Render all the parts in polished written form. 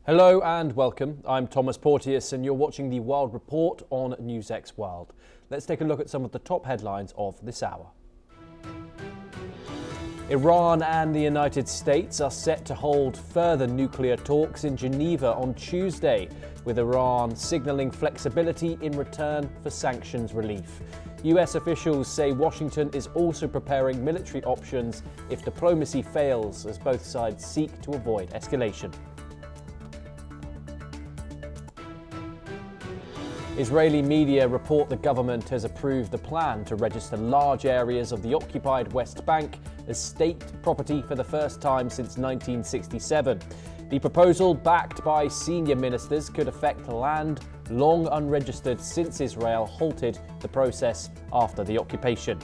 Hello and welcome. I'm Thomas Porteous and you're watching the World Report on NewsX World. Let's take a look at some of the top headlines of this hour. Iran and the United States are set to hold further nuclear talks in Geneva on Tuesday, with Iran signalling flexibility in return for sanctions relief. US officials say Washington is also preparing military options if diplomacy fails, as both sides seek to avoid escalation. Israeli media report the government has approved the plan to register large areas of the occupied West Bank as state property for the first time since 1967. The proposal, backed by senior ministers, could affect land long unregistered since Israel halted the process after the occupation.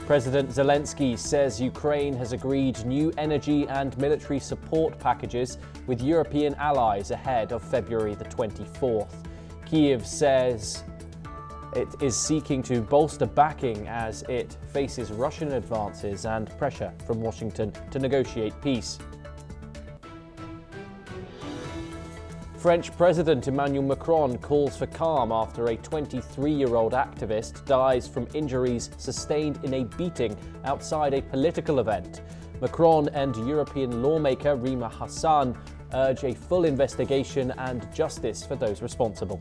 President Zelensky says Ukraine has agreed new energy and military support packages with European allies ahead of February the 24th. Kyiv says it is seeking to bolster backing as it faces Russian advances and pressure from Washington to negotiate peace. French President Emmanuel Macron calls for calm after a 23-year-old activist dies from injuries sustained in a beating outside a political event. Macron and European lawmaker Rima Hassan urge a full investigation and justice for those responsible.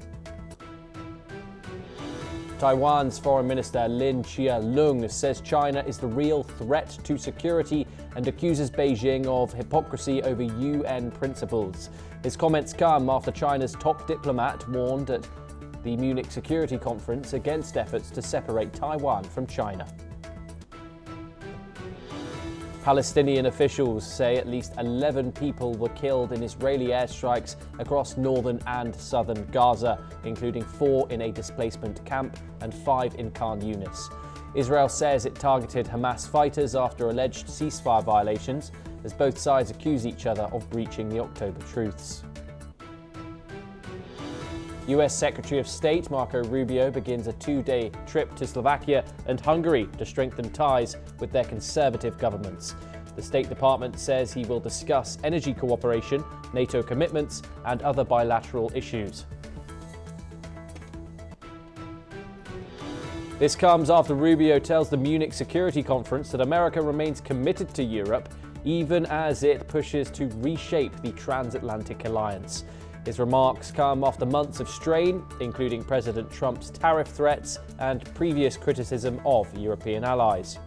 Taiwan's Foreign Minister Lin Chia-lung says China is the real threat to security and accuses Beijing of hypocrisy over UN principles. His comments come after China's top diplomat warned at the Munich Security Conference against efforts to separate Taiwan from China. Palestinian officials say at least 11 people were killed in Israeli airstrikes across northern and southern Gaza, including 4 in a displacement camp and 5 in Khan Yunis. Israel says it targeted Hamas fighters after alleged ceasefire violations, as both sides accuse each other of breaching the October truths. US Secretary of State Marco Rubio begins a 2-day trip to Slovakia and Hungary to strengthen ties with their conservative governments. The State Department says he will discuss energy cooperation, NATO commitments, and other bilateral issues. This comes after Rubio tells the Munich Security Conference that America remains committed to Europe, even as it pushes to reshape the transatlantic alliance. His remarks come after months of strain, including President Trump's tariff threats and previous criticism of European allies.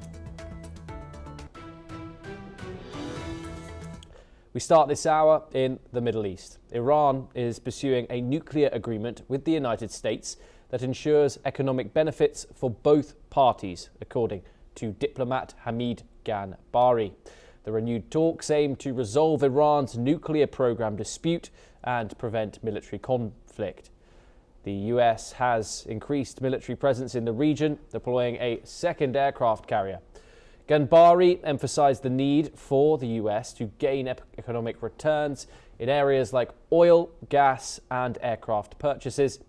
We start this hour in the Middle East. Iran is pursuing a nuclear agreement with the United States that ensures economic benefits for both parties, according to diplomat Hamid Ganbari. The renewed talks aim to resolve Iran's nuclear program dispute and prevent military conflict. The US has increased military presence in the region, deploying a second aircraft carrier. Ganbari emphasized the need for the US to gain economic returns in areas like oil, gas, and aircraft purchases.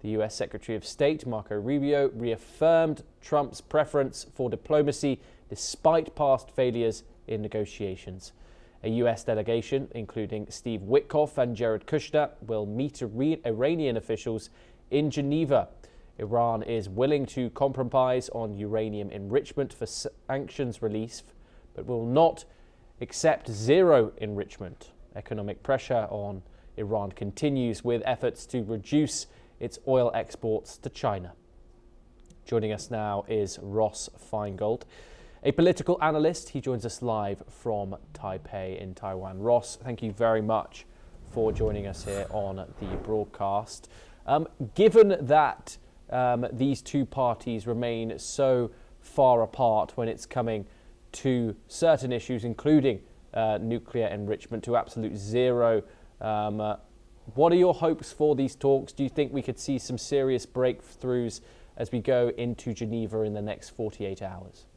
The US Secretary of State Marco Rubio reaffirmed Trump's preference for diplomacy despite past failures in negotiations. A US delegation, including Steve Witkoff and Jared Kushner, will meet Iranian officials in Geneva. Iran is willing to compromise on uranium enrichment for sanctions relief, but will not accept zero enrichment. Economic pressure on Iran continues with efforts to reduce its oil exports to China. Joining us now is Ross Feingold, a political analyst. He joins us live from Taipei in Taiwan. Ross, thank you very much for joining us here on the broadcast. Given that these two parties remain so far apart when it's coming to certain issues, including nuclear enrichment to absolute zero, what are your hopes for these talks? Do you think we could see some serious breakthroughs as we go into Geneva in the next 48 hours?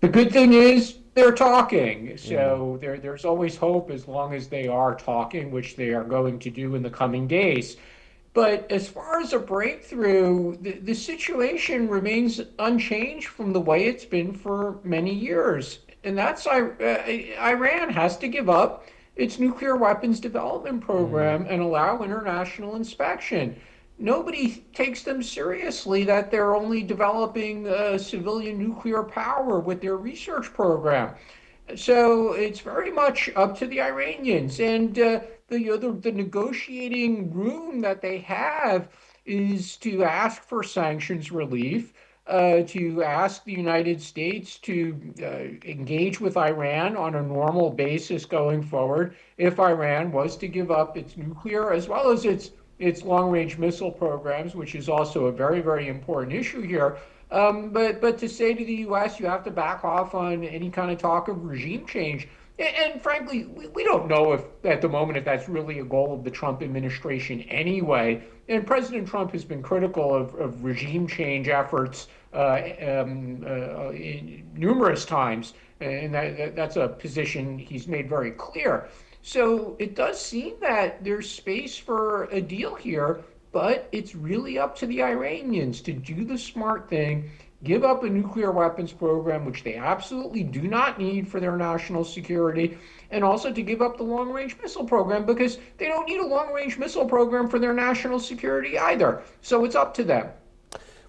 The good thing is they're talking, so there's always hope as long as they are talking, which they are going to do in the coming days. But as far as a breakthrough, the situation remains unchanged from the way it's been for many years. and that's Iran has to give up its nuclear weapons development program and allow international inspection. Nobody takes them seriously that they're only developing civilian nuclear power with their research program. So it's very much up to the Iranians, and the negotiating room that they have is to ask for sanctions relief, to ask the United States to engage with Iran on a normal basis going forward if Iran was to give up its nuclear as well as its long-range missile programs, which is also a very, very important issue here. But to say to the U.S. you have to back off on any kind of talk of regime change, and frankly, we don't know if at the moment if that's really a goal of the Trump administration anyway. And President Trump has been critical of regime change efforts numerous times, and that's a position he's made very clear. So it does seem that there's space for a deal here, but it's really up to the Iranians to do the smart thing, give up a nuclear weapons program, which they absolutely do not need for their national security, and also to give up the long-range missile program because they don't need a long-range missile program for their national security either. So it's up to them.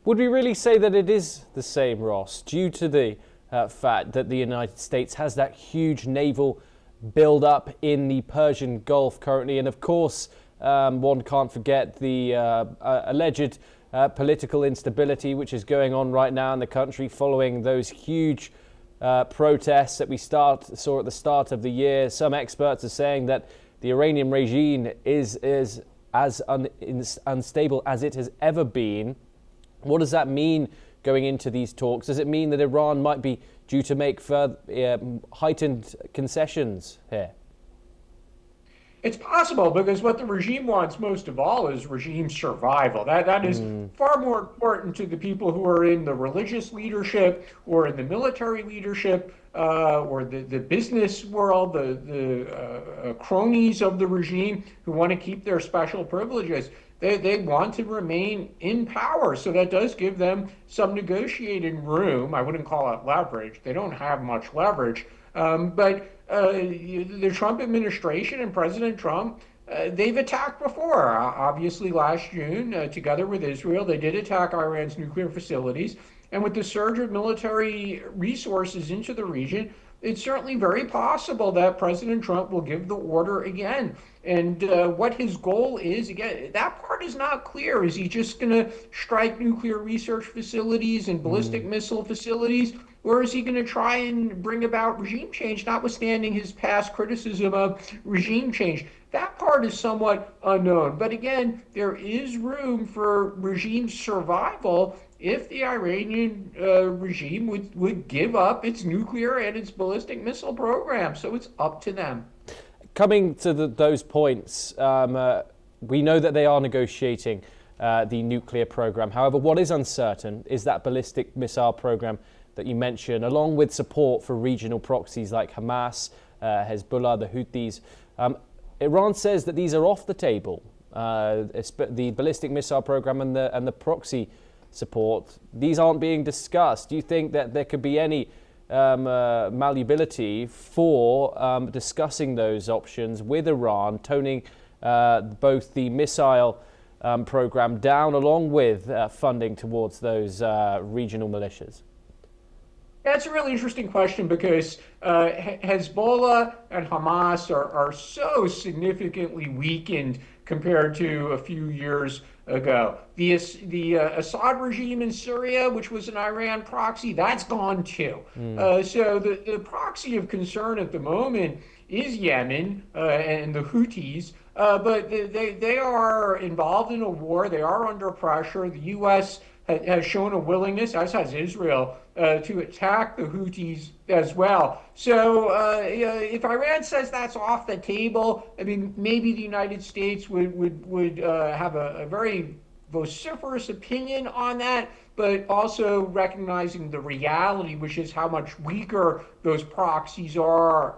Would we really say that it is the same, Ross, due to the fact that the United States has that huge naval build-up in the Persian Gulf currently, and of course, one can't forget the alleged political instability which is going on right now in the country following those huge protests that we saw at the start of the year. Some experts are saying that the Iranian regime is as unstable as it has ever been. What does that mean going into these talks? Does it mean that Iran might be due to make further heightened concessions here? It's possible because what the regime wants most of all is regime survival. That is far more important to the people who are in the religious leadership or in the military leadership or the business world, the cronies of the regime who want to keep their special privileges. They want to remain in power, so that does give them some negotiating room. I wouldn't call it leverage. They don't have much leverage, but the Trump administration and President Trump, they've attacked before. Obviously, last June, together with Israel, they did attack Iran's nuclear facilities. And with the surge of military resources into the region, it's certainly very possible that President Trump will give the order again. And what his goal is, again, that part is not clear. Is he just going to strike nuclear research facilities and ballistic missile facilities? Or is he going to try and bring about regime change, notwithstanding his past criticism of regime change? That part is somewhat unknown. But again, there is room for regime survival if the Iranian regime would give up its nuclear and its ballistic missile program. So it's up to them. Coming to those points, we know that they are negotiating the nuclear program. However, what is uncertain is that ballistic missile program that you mentioned, along with support for regional proxies like Hamas, Hezbollah, the Houthis. Iran says that these are off the table. The ballistic missile program and the proxy support, these aren't being discussed. Do you think that there could be any malleability for discussing those options with Iran, toning both the missile program down along with funding towards those regional militias? That's a really interesting question because Hezbollah and Hamas are so significantly weakened compared to a few years ago. The Assad regime in Syria, which was an Iran proxy, that's gone too. So the proxy of concern at the moment is Yemen and the Houthis, but they are involved in a war. They are under pressure. The U.S. has shown a willingness, as has Israel, to attack the Houthis as well. So if Iran says that's off the table, I mean, maybe the United States would have a very vociferous opinion on that, but also recognizing the reality, which is how much weaker those proxies are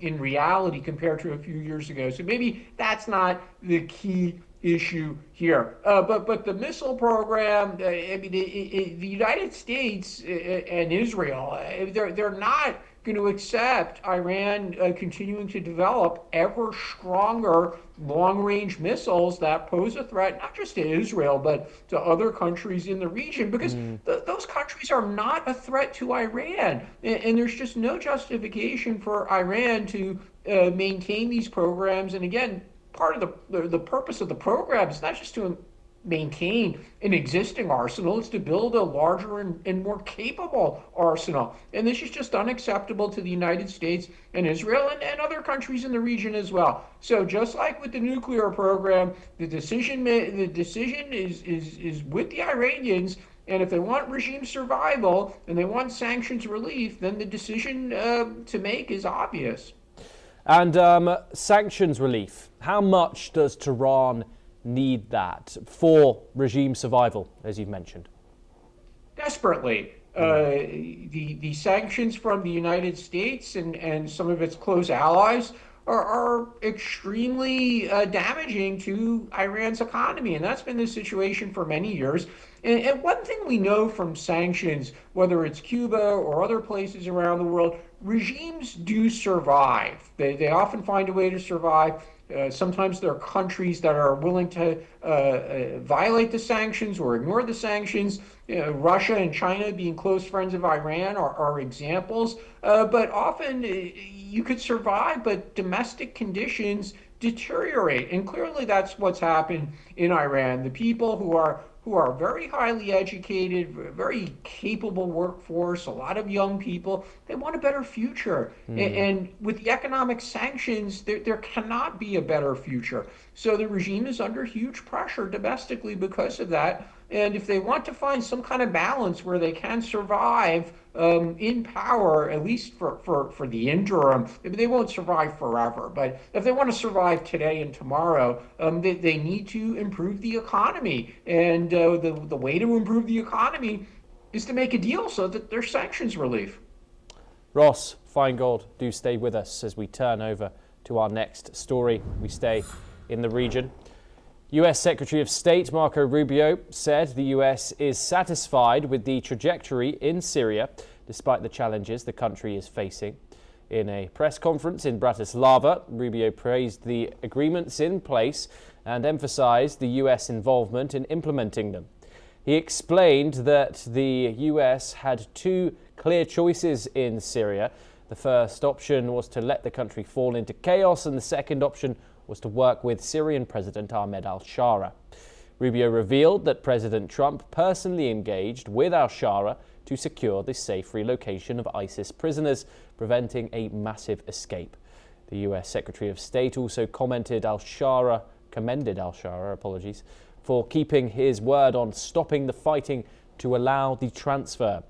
in reality compared to a few years ago. So maybe that's not the key issue here. But the missile program, I mean, the United States and Israel, they're not going to accept Iran continuing to develop ever stronger long-range missiles that pose a threat not just to Israel but to other countries in the region, because those countries are not a threat to Iran, and there's just no justification for Iran to maintain these programs. And again, part of the purpose of the program is not just to maintain an existing arsenal, it's to build a larger and more capable arsenal. And this is just unacceptable to the United States and Israel and other countries in the region as well. So just like with the nuclear program, the decision is with the Iranians. And if they want regime survival and they want sanctions relief, then the decision to make is obvious. And sanctions relief, how much does Tehran need that for regime survival, as you've mentioned? Desperately. The sanctions from the United States and some of its close allies are extremely damaging to Iran's economy, and that's been the situation for many years. And one thing we know from sanctions, whether it's Cuba or other places around the world, regimes do survive. They often find a way to survive. Sometimes there are countries that are willing to violate the sanctions or ignore the sanctions. Russia and China, being close friends of Iran, are examples. But often you could survive, but domestic conditions deteriorate. And clearly that's what's happened in Iran. The people who are very highly educated, very capable workforce, a lot of young people, they want a better future. And with the economic sanctions, there cannot be a better future. So the regime is under huge pressure domestically because of that. And if they want to find some kind of balance where they can survive in power, at least for the interim, they won't survive forever. But if they want to survive today and tomorrow, they need to improve the economy. And the way to improve the economy is to make a deal so that there's sanctions relief. Ross Feingold, do stay with us as we turn over to our next story. We stay in the region. U.S. Secretary of State Marco Rubio said the U.S. is satisfied with the trajectory in Syria, despite the challenges the country is facing. In a press conference in Bratislava, Rubio praised the agreements in place and emphasized the U.S. involvement in implementing them. He explained that the U.S. had two clear choices in Syria. The first option was to let the country fall into chaos, and the second option was to work with Syrian President Ahmed al-Shara. Rubio revealed that President Trump personally engaged with al-Shara to secure the safe relocation of ISIS prisoners, preventing a massive escape. The U.S. Secretary of State also commended al-Shara for keeping his word on stopping the fighting to allow the transfer.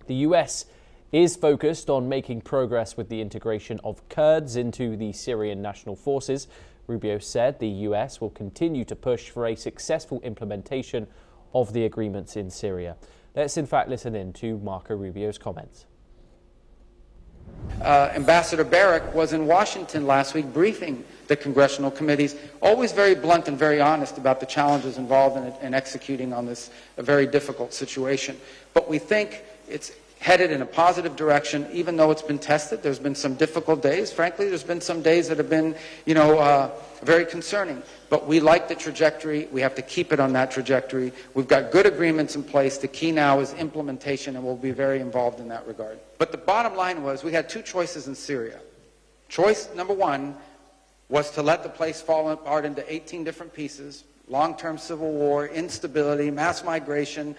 The U.S. is focused on making progress with the integration of Kurds into the Syrian National Forces. Rubio said the U.S. will continue to push for a successful implementation of the agreements in Syria. Let's in fact listen in to Marco Rubio's comments. Ambassador Barrack was in Washington last week briefing the congressional committees, always very blunt and very honest about the challenges involved in executing on this very difficult situation. But we think it's headed in a positive direction, even though it's been tested. There's been some difficult days. Frankly, there's been some days that have been, very concerning. But we like the trajectory. We have to keep it on that trajectory. We've got good agreements in place. The key now is implementation, and we'll be very involved in that regard. But the bottom line was we had two choices in Syria. Choice number one was to let the place fall apart into 18 different pieces, long-term civil war, instability, mass migration,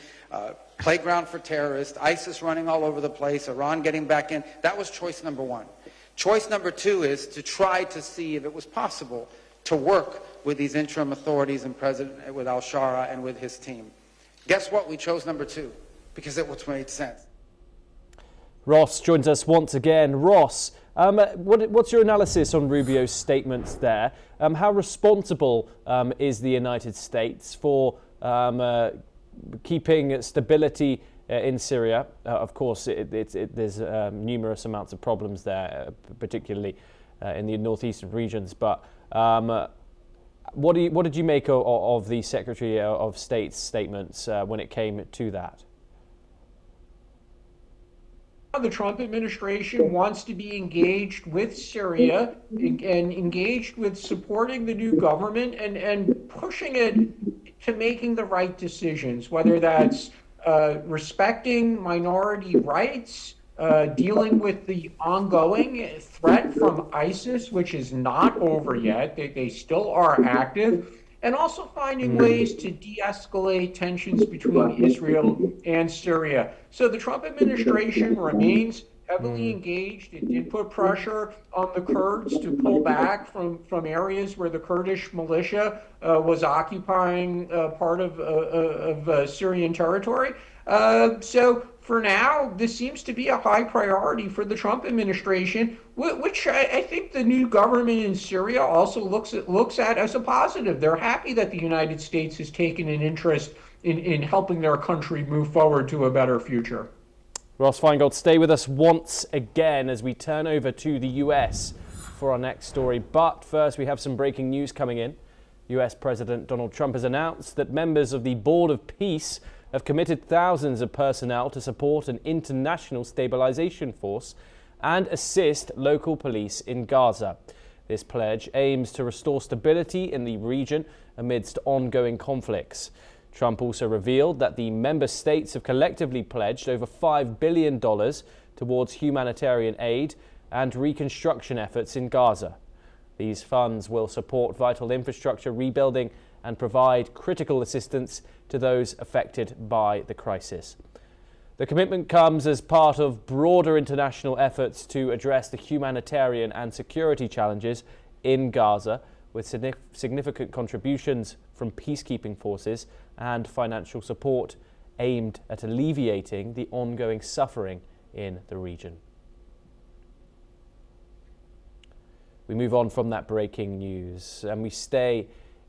playground for terrorists, ISIS running all over the place, Iran getting back in. That was choice number one. Choice number two is to try to see if it was possible to work with these interim authorities and with al-Shara and with his team. Guess what? We chose number two because it was made sense. Ross joins us once again. Ross, what's your analysis on Rubio's statements there? How responsible is the United States for keeping stability in Syria? Of course, there's numerous amounts of problems there, particularly in the northeastern regions. But what did you make of the Secretary of State's statements when it came to that? the Trump administration wants to be engaged with Syria and engaged with supporting the new government and pushing it to making the right decisions, whether that's respecting minority rights, dealing with the ongoing threat from ISIS, which is not over yet. They still are active, and also finding ways to de-escalate tensions between Israel and Syria. So the Trump administration remains heavily engaged. It did put pressure on the Kurds to pull back from areas where the Kurdish militia was occupying part of Syrian territory. So for now, this seems to be a high priority for the Trump administration, which I think the new government in Syria also looks at as a positive. They're happy that the United States has taken an interest in helping their country move forward to a better future. Ross Feingold, stay with us once again as we turn over to the US for our next story. But first, we have some breaking news coming in. US President Donald Trump has announced that members of the Board of Peace have committed thousands of personnel to support an international stabilization force and assist local police in Gaza. This pledge aims to restore stability in the region amidst ongoing conflicts. Trump also revealed that the member states have collectively pledged over $5 billion towards humanitarian aid and reconstruction efforts in Gaza. These funds will support vital infrastructure rebuilding and provide critical assistance to those affected by the crisis. The commitment comes as part of broader international efforts to address the humanitarian and security challenges in Gaza, with significant contributions from peacekeeping forces and financial support aimed at alleviating the ongoing suffering in the region. We move on from that breaking news and we stay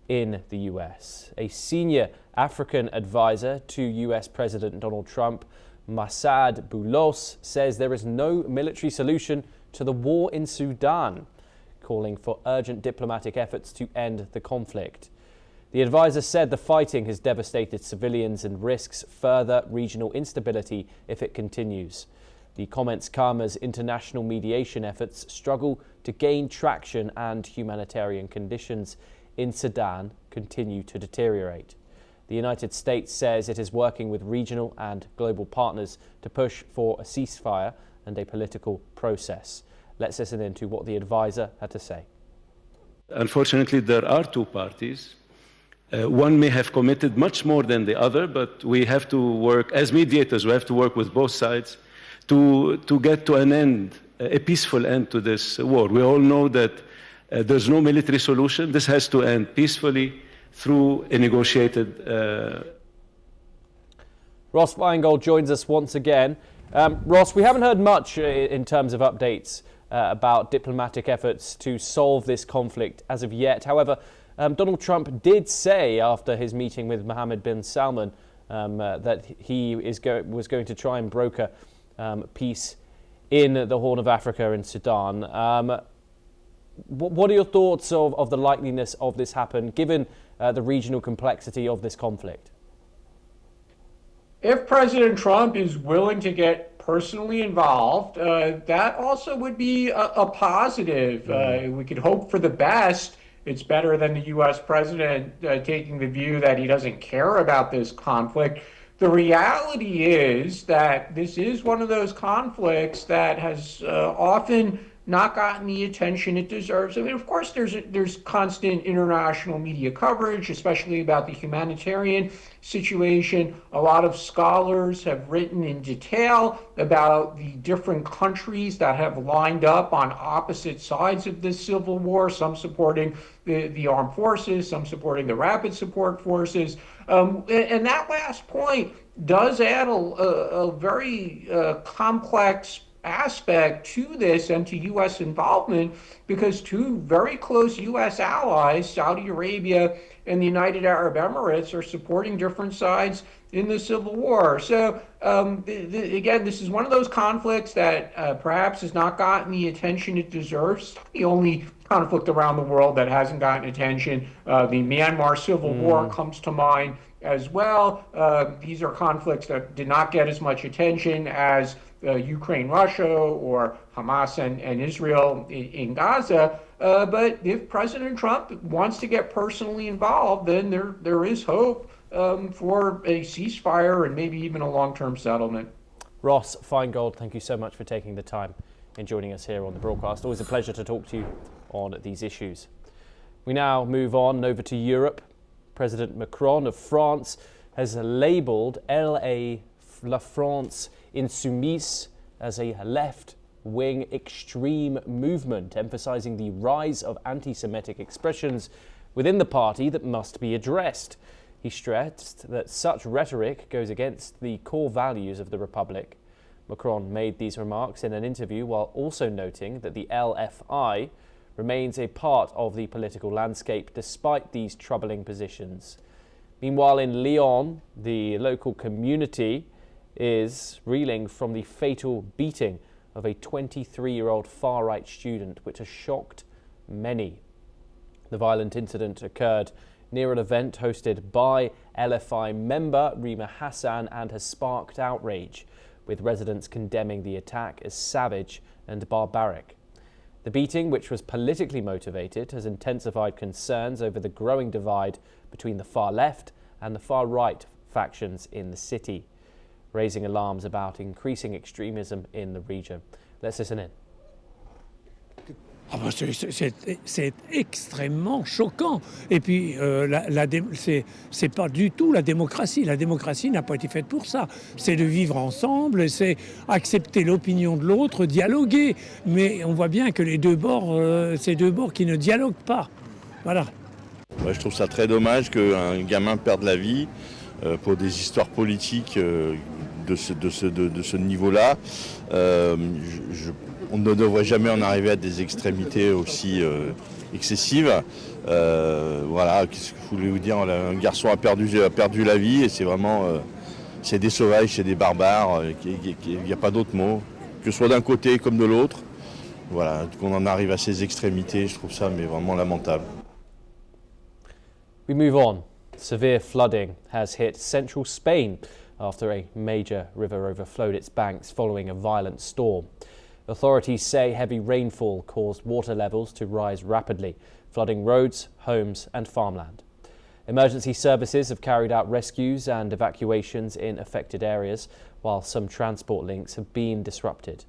in the US. A senior African advisor to US President Donald Trump, Masad Boulos, says there is no military solution to the war in Sudan, calling for urgent diplomatic efforts to end the conflict. The advisor said the fighting has devastated civilians and risks further regional instability if it continues. The comments come as international mediation efforts struggle to gain traction and humanitarian conditions in Sudan continue to deteriorate. The United States says it is working with regional and global partners to push for a ceasefire and a political process. Let's listen in to what the advisor had to say. Unfortunately, there are two parties. One may have committed much more than the other, but we have to work, as mediators, we have to work with both sides to get to an end, a peaceful end to this war. We all know that there's no military solution. This has to end peacefully through a negotiated... Ross Feingold joins us once again. Ross, we haven't heard much in terms of updates about diplomatic efforts to solve this conflict as of yet. However, Donald Trump did say after his meeting with Mohammed bin Salman that he was going to try and broker peace in the Horn of Africa and Sudan. What are your thoughts of the likeliness of this happen, given the regional complexity of this conflict? If President Trump is willing to get personally involved, that also would be a positive. We could hope for the best. It's better than the U.S. president taking the view that he doesn't care about this conflict. The reality is that this is one of those conflicts that has often not gotten the attention it deserves. I mean, of course, there's constant international media coverage, especially about the humanitarian situation. A lot of scholars have written in detail about the different countries that have lined up on opposite sides of this civil war, some supporting the armed forces, some supporting the rapid support forces. And that last point does add a very complex aspect to this and to U.S. involvement, because two very close U.S. allies, Saudi Arabia and the United Arab Emirates, are supporting different sides in the civil war. So again, this is one of those conflicts that perhaps has not gotten the attention it deserves. The only conflict around the world that hasn't gotten attention, the Myanmar civil war comes to mind as well. These are conflicts that did not get as much attention as Ukraine, Russia, or Hamas and Israel in Gaza. But if President Trump wants to get personally involved, then there is hope for a ceasefire and maybe even a long-term settlement. Ross Feingold, thank you so much for taking the time and joining us here on the broadcast. Always a pleasure to talk to you on these issues. We now move on over to Europe. President Macron of France has labelled La France Insoumise as a left-wing extreme movement, emphasising the rise of anti-Semitic expressions within the party that must be addressed. He stressed that such rhetoric goes against the core values of the Republic. Macron made these remarks in an interview while also noting that the LFI remains a part of the political landscape despite these troubling positions. Meanwhile, in Lyon, the local community is reeling from the fatal beating of a 23-year-old far-right student, which has shocked many. The violent incident occurred near an event hosted by LFI member Rima Hassan and has sparked outrage, with residents condemning the attack as savage and barbaric. The beating, which was politically motivated, has intensified concerns over the growing divide between the far left and the far right factions in the city, raising alarms about increasing extremism in the region. Let's listen in. Ah bah c'est extrêmement choquant. Et puis, c'est pas du tout la démocratie. La démocratie n'a pas été faite pour ça. C'est de vivre ensemble, c'est accepter l'opinion de l'autre, dialoguer. Mais on voit bien que les deux bords, c'est deux bords qui ne dialoguent pas. Voilà. Ouais, je trouve ça très dommage qu'un gamin perde la vie pour des histoires politiques de ce niveau-là. On ne devrait jamais en arriver à des extrémités aussi excessives. Voilà, qu'est-ce que je voulais vous dire, un garçon a perdu la vie et c'est vraiment c'est des sauvages, c'est des barbares, il n'y a pas d'autre mot, que ce soit d'un côté comme de l'autre. Voilà, qu'on en arrive à ces extrémités, je trouve ça mais vraiment lamentable. We move on. Severe flooding has hit central Spain after a major river overflowed its banks following a violent storm. Authorities say heavy rainfall caused water levels to rise rapidly, flooding roads, homes and farmland. Emergency services have carried out rescues and evacuations in affected areas, while some transport links have been disrupted.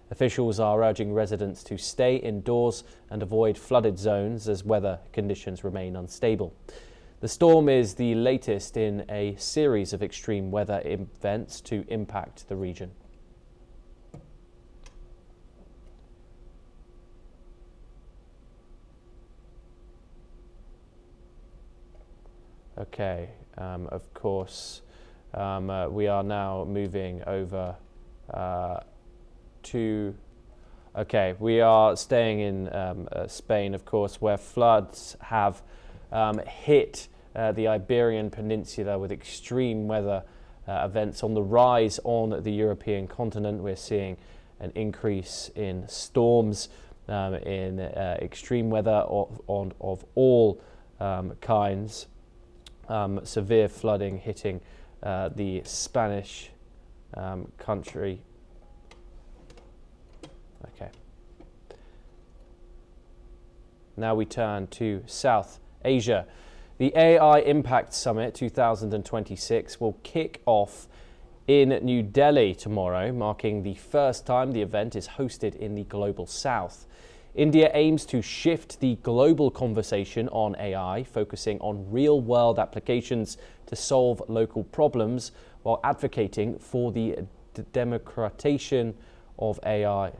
Officials are urging residents to stay indoors and avoid flooded zones as weather conditions remain unstable. The storm is the latest in a series of extreme weather events to impact the region. Okay, of course, we are now moving over we are staying in Spain, of course, where floods have hit the Iberian Peninsula with extreme weather events on the rise on the European continent. We're seeing an increase in storms, in extreme weather of all kinds. Severe flooding hitting the Spanish country. Okay. Now we turn to South Asia. The AI Impact Summit 2026 will kick off in New Delhi tomorrow, marking the first time the event is hosted in the Global South. India aims to shift the global conversation on AI, focusing on real-world applications to solve local problems while advocating for the democratization of AI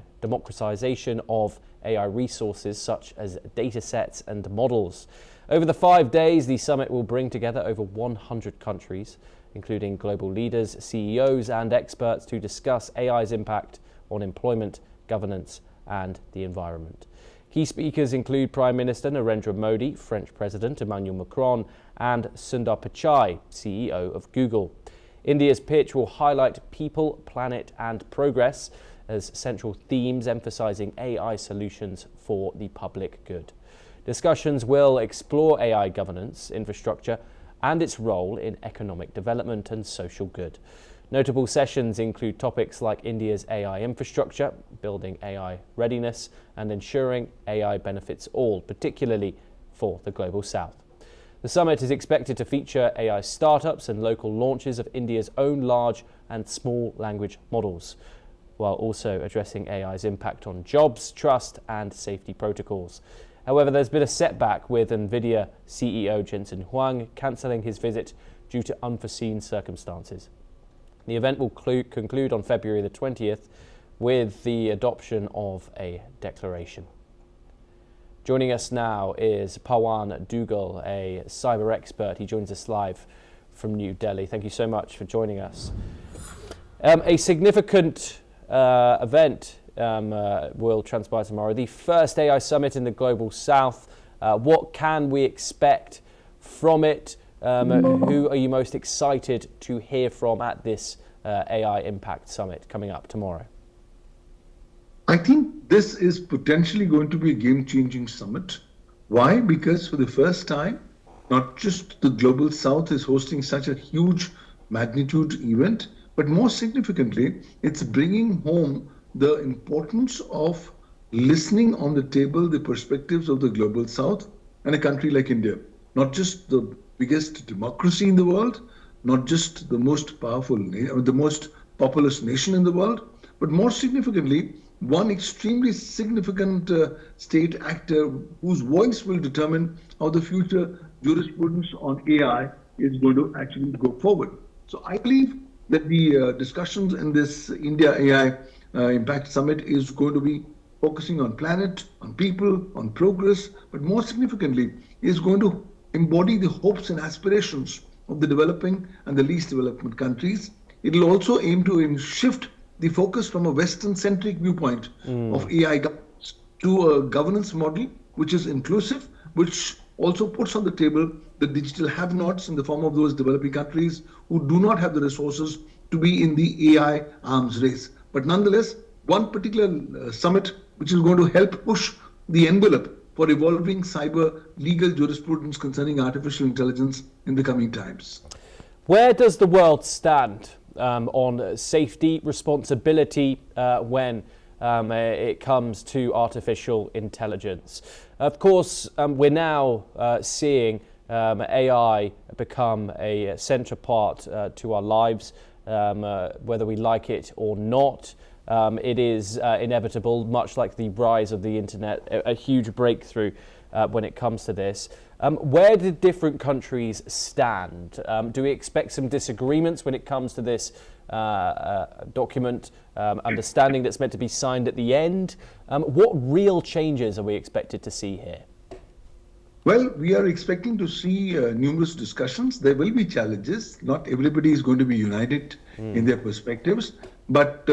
resources such as data sets and models. Over the 5 days, the summit will bring together over 100 countries, including global leaders, CEOs and experts to discuss AI's impact on employment, governance and the environment. Key speakers include Prime Minister Narendra Modi, French President Emmanuel Macron and Sundar Pichai, CEO of Google. India's pitch will highlight people, planet and progress as central themes, emphasizing AI solutions for the public good. Discussions will explore AI governance, infrastructure and its role in economic development and social good. Notable sessions include topics like India's AI infrastructure, building AI readiness, and ensuring AI benefits all, particularly for the Global South. The summit is expected to feature AI startups and local launches of India's own large and small language models, while also addressing AI's impact on jobs, trust, and safety protocols. However, there's been a setback with NVIDIA CEO Jensen Huang cancelling his visit due to unforeseen circumstances. The event will conclude on February the 20th with the adoption of a declaration. Joining us now is Pawan Dugal, a cyber expert. He joins us live from New Delhi. Thank you so much for joining us. A significant event will transpire tomorrow, the first AI summit in the Global South. What can we expect from it? Who are you most excited to hear from at this AI Impact Summit coming up tomorrow? I think this is potentially going to be a game-changing summit. Why? Because for the first time, not just the Global South is hosting such a huge magnitude event, but more significantly, it's bringing home the importance of listening on the table the perspectives of the Global South and a country like India. Not just the biggest democracy in the world, not just the most powerful, the most populous nation in the world, but more significantly, one extremely significant state actor whose voice will determine how the future jurisprudence on AI is going to actually go forward. So I believe that the discussions in this India AI Impact Summit is going to be focusing on planet, on people, on progress, but more significantly is going to embody the hopes and aspirations of the developing and the least developed countries. It will also aim to shift the focus from a Western-centric viewpoint of AI governance to a governance model which is inclusive, which also puts on the table the digital have-nots in the form of those developing countries who do not have the resources to be in the AI arms race. But nonetheless, one particular summit which is going to help push the envelope for evolving cyber legal jurisprudence concerning artificial intelligence in the coming times. Where does the world stand on safety, responsibility when it comes to artificial intelligence? Of course, we're now seeing AI become a central part to our lives, whether we like it or not. It is inevitable, much like the rise of the internet, a huge breakthrough when it comes to this. Where do different countries stand? Do we expect some disagreements when it comes to this document, understanding that's meant to be signed at the end? What real changes are we expected to see here? Well, we are expecting to see numerous discussions. There will be challenges. Not everybody is going to be united in their perspectives. But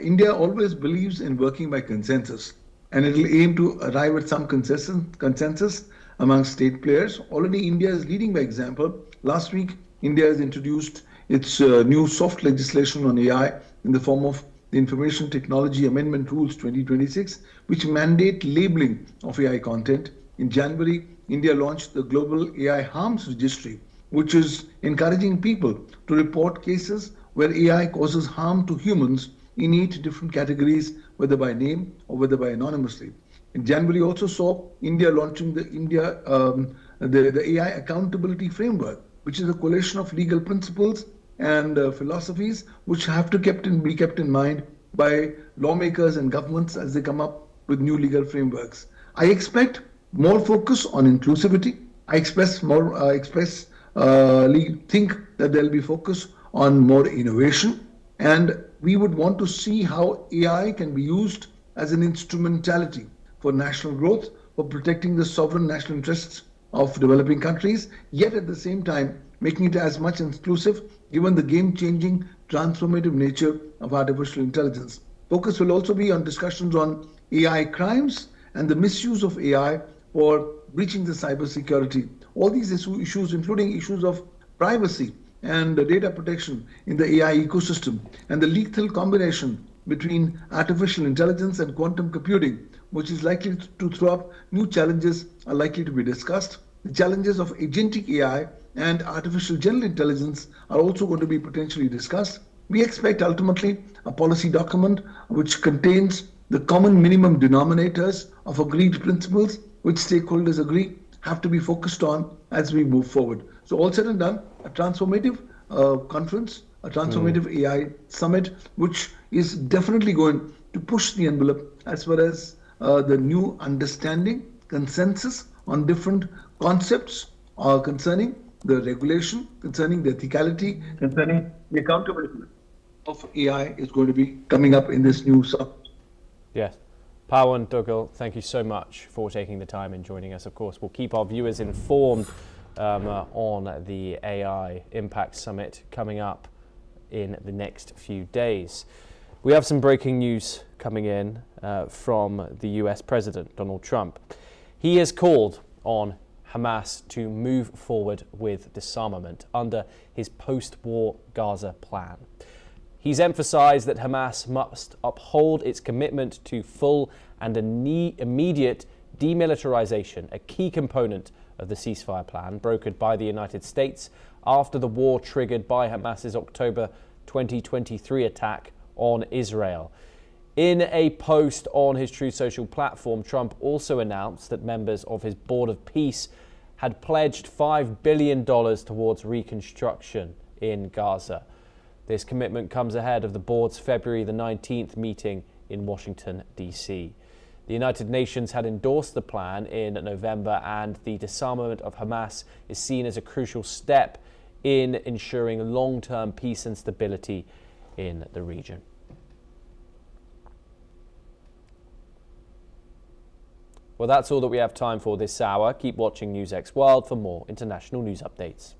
India always believes in working by consensus, and it will aim to arrive at some consensus among state players. Already India is leading by example. Last week, India has introduced its new soft legislation on AI in the form of the Information Technology Amendment Rules 2026, which mandate labeling of AI content. In January, India launched the Global AI Harms Registry, which is encouraging people to report cases where AI causes harm to humans in 8 different categories, whether by name or whether by anonymously. In January also saw India launching the AI Accountability Framework, which is a coalition of legal principles and philosophies which have to be kept in mind by lawmakers and governments as they come up with new legal frameworks. I expect more focus on inclusivity. I think that there will be focus on more innovation, and we would want to see how AI can be used as an instrumentality for national growth, for protecting the sovereign national interests of developing countries, yet at the same time making it as much inclusive given the game-changing transformative nature of artificial intelligence. Focus will also be on discussions on AI crimes and the misuse of AI for breaching the cybersecurity. All these issues, including issues of privacy and data protection in the AI ecosystem, and the lethal combination between artificial intelligence and quantum computing, which is likely to throw up new challenges, are likely to be discussed. The challenges of agentic AI and artificial general intelligence are also going to be potentially discussed. We expect ultimately a policy document which contains the common minimum denominators of agreed principles which stakeholders agree have to be focused on as we move forward. So all said and done, a transformative conference, a transformative AI summit, which is definitely going to push the envelope as far as the new understanding, consensus on different concepts concerning the regulation, concerning the ethicality, concerning the accountability of AI is going to be coming up in this new summit. Yes. Pawan Duggal, thank you so much for taking the time and joining us. Of course, we'll keep our viewers informed on the AI Impact Summit coming up in the next few days. We have some breaking news coming in from the US President, Donald Trump. He has called on Hamas to move forward with disarmament under his post-war Gaza plan. He's emphasized that Hamas must uphold its commitment to full and immediate demilitarization, a key component of the ceasefire plan brokered by the United States after the war triggered by Hamas's October 2023 attack on Israel. In a post on his Truth Social platform, Trump also announced that members of his Board of Peace had pledged $5 billion towards reconstruction in Gaza. This commitment comes ahead of the board's February the 19th meeting in Washington, D.C. The United Nations had endorsed the plan in November, and the disarmament of Hamas is seen as a crucial step in ensuring long-term peace and stability in the region. Well, that's all that we have time for this hour. Keep watching NewsX World for more international news updates.